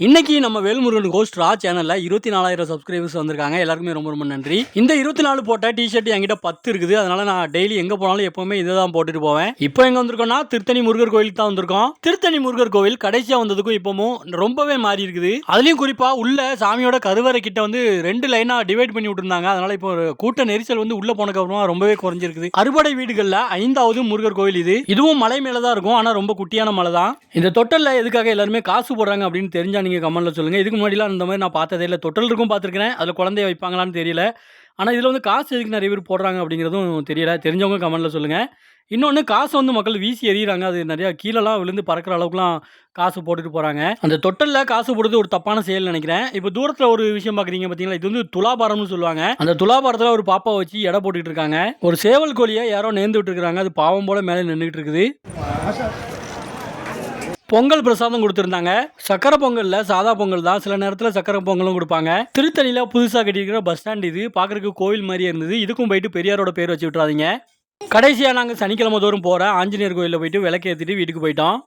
இன்னைக்கு நம்ம வேல்முருகன் கோஸ்ட் ரா சேனல்ல 24,000 சப்ஸ்கிரைபர்ஸ் வந்திருக்காங்க. எல்லாருக்குமே ரொம்ப ரொம்ப நன்றி. இந்த 24 போட்ட டிஷர்ட் என்கிட்ட 10 இருக்குது. அதனால நான் டெய்லி எங்க போனாலும் எப்பவுமே இதை தான் போட்டுட்டு போவேன். இப்போ எங்க வந்திருக்கோம்னா திருத்தணி முருகர் கோயிலுக்கு தான் வந்திருக்கோம். திருத்தணி முருகர் கோவில் கடைசியா வந்ததுக்கும் இப்பவும் ரொம்பவே மாறி இருக்குது. அதுலயும் குறிப்பா உள்ள சாமியோட கருவறை கிட்ட வந்து 2 லைனா டிவைட் பண்ணி விட்டுருந்தாங்க. அதனால இப்போ கூட்ட நெரிசல் வந்து உள்ள போனதுக்கு அப்புறமா ரொம்பவே குறைஞ்சிருக்குது. அறுபடை வீடுகள்ல 5வது முருகர் கோவில் இது. இதுவும் மலை மேல தான் இருக்கும். ஆனா ரொம்ப குட்டியான மலை தான். இந்த தொட்டல்ல எதுக்காக எல்லாருமே காசு போடுறாங்க அப்படின்னு தெரிஞ்சா நீங்க கமெண்ட்ல சொல்லுங்க. இதுக்கு முன்னாடிலாம் இந்த மாதிரி நான் பார்த்ததே இல்லை. தொட்டல் இருக்கும் பார்த்துருக்கேன். அதில் குழந்தைய வைப்பாங்களான்னு தெரியல. ஆனால் இதில் வந்து காசு எதுக்கு நிறைய பேர் போடுறாங்க அப்படிங்கிறதும் தெரியல. தெரிஞ்சவங்க கமெண்ட்ல சொல்லுங்க. இன்னொன்று காசு வந்து மக்கள் வீசி எறிகிறாங்க. அது நிறையா கீழெல்லாம் விழுந்து பறக்கிற அளவுக்குலாம் காசு போட்டுட்டு போகிறாங்க. அந்த தொட்டலில் காசு போடுறது ஒரு தப்பான செயல் நினைக்கிறேன். இப்போ தூரத்தில் ஒரு விஷயம் பார்க்குறீங்க பார்த்தீங்களா, இது வந்து துலாபாரம்னு சொல்லுவாங்க. அந்த துலாபாரத்தில் ஒரு பாப்பா வச்சு எடை போட்டுக்கிட்டு இருக்காங்க. ஒரு சேவல் கோழியை யாரோ நேர்ந்து விட்டு இருக்காங்க. அது பாவம் போல மேலே நின்றுட்டு இருக்குது. பொங்கல் பிரசாதம் கொடுத்துருந்தாங்க. சக்கரை பொங்கல்ல சாதா பொங்கல் தான். சில நேரத்தில் சக்கரை பொங்கலும் கொடுப்பாங்க. திருத்தணியில் புதுசாக கட்டியிருக்கிற பஸ் ஸ்டாண்ட் இது. பார்க்கறதுக்கு கோவில் மாதிரியே இருந்தது. இதுக்கும் போயிட்டு பெரியாரோட பேர் வச்சு விட்றாதீங்க. கடைசியாக நாங்கள் சனிக்கிழமை தோறும் போகிற ஆஞ்சநேயர் கோயிலில் போயிட்டு விளக்கு ஏற்றிட்டு வீட்டுக்கு போயிட்டோம்.